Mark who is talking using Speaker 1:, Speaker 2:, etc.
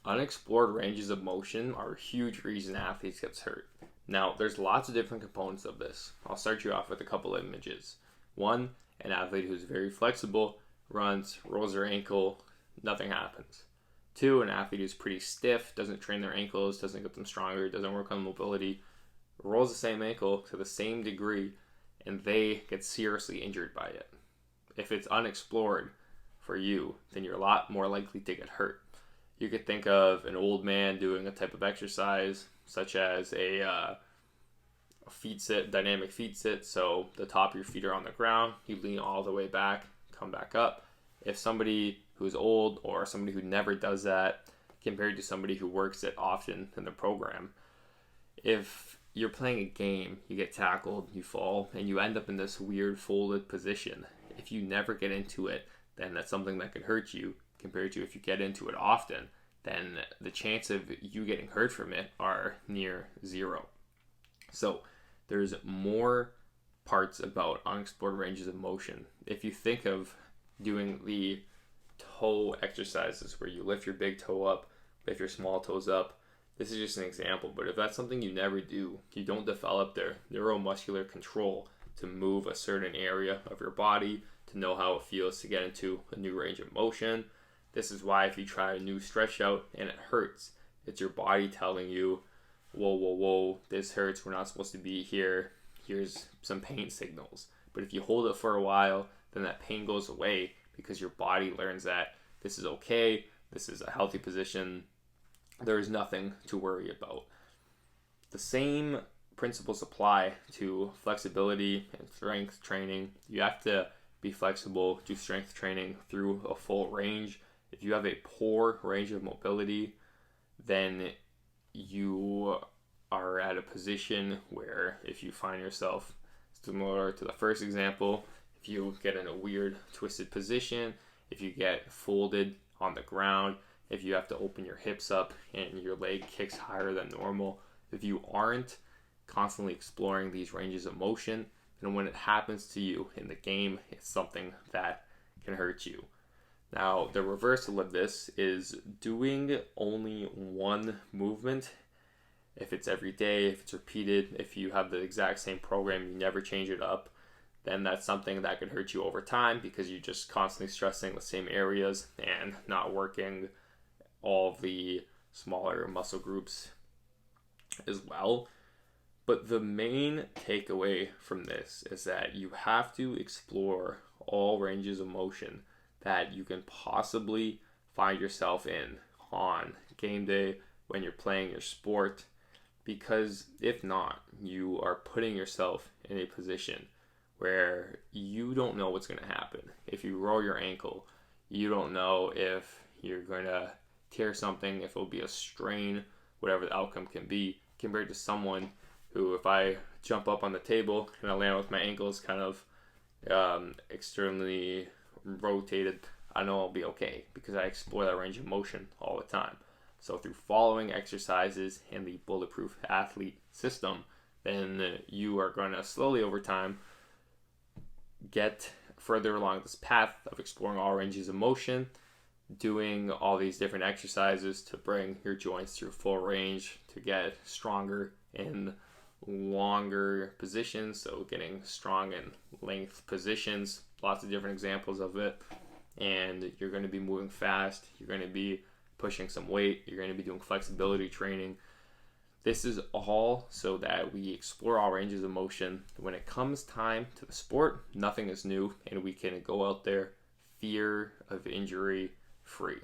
Speaker 1: Unexplored ranges of motion are a huge reason athletes get hurt. Now, there's lots of different components of this. I'll start you off with a couple of images. One, an athlete who's very flexible, runs, rolls their ankle, nothing happens. Two, an athlete who's pretty stiff, doesn't train their ankles, doesn't get them stronger, doesn't work on mobility, rolls the same ankle to the same degree, and they get seriously injured by it. If it's unexplored for you, then you're a lot more likely to get hurt. You could think of an old man doing a type of exercise, such as a feet sit, dynamic feet sit. So the top of your feet are on the ground, you lean all the way back, come back up. If somebody who's old or somebody who never does that, compared to somebody who works it often in the program, if you're playing a game, you get tackled, you fall, and you end up in this weird folded position. If you never get into it, then that's something that could hurt you, compared to if you get into it often, then the chance of you getting hurt from it are near zero. So there's more parts about unexplored ranges of motion. If you think of doing the toe exercises where you lift your big toe up, lift your small toes up, this is just an example, but if that's something you never do, you don't develop their neuromuscular control to move a certain area of your body, to know how it feels to get into a new range of motion. This is why if you try a new stretch out and it hurts, it's your body telling you, whoa, whoa, whoa, this hurts, we're not supposed to be here, here's some pain signals. But if you hold it for a while, then that pain goes away because your body learns that this is okay, this is a healthy position, there is nothing to worry about. The same principles apply to flexibility and strength training. You have to be flexible, do strength training through a full range. If you have a poor range of mobility, then you are at a position where if you find yourself, similar to the first example, if you get in a weird twisted position, if you get folded on the ground, if you have to open your hips up and your leg kicks higher than normal, if you aren't constantly exploring these ranges of motion, then when it happens to you in the game, it's something that can hurt you. Now, the reversal of this is doing only one movement. If it's every day, if it's repeated, if you have the exact same program, you never change it up, then that's something that could hurt you over time because you're just constantly stressing the same areas and not working all of the smaller muscle groups as well. But the main takeaway from this is that you have to explore all ranges of motion that you can possibly find yourself in on game day when you're playing your sport, because if not, you are putting yourself in a position where you don't know what's going to happen. If you roll your ankle, you don't know if you're going to tear something, if it'll be a strain, whatever the outcome can be, compared to someone who, if I jump up on the table and I land with my ankles kind of externally rotated, I know I'll be okay because I explore that range of motion all the time. So through following exercises and the bulletproof athlete system, then you are going to slowly over time get further along this path of exploring all ranges of motion, doing all these different exercises to bring your joints through full range, to get stronger in longer positions, so getting strong in length positions, lots of different examples of it. And you're going to be moving fast, you're going to be pushing some weight, you're going to be doing flexibility training. This is all so that we explore all ranges of motion. When it comes time to the sport, nothing is new, and we can go out there fear of injury free.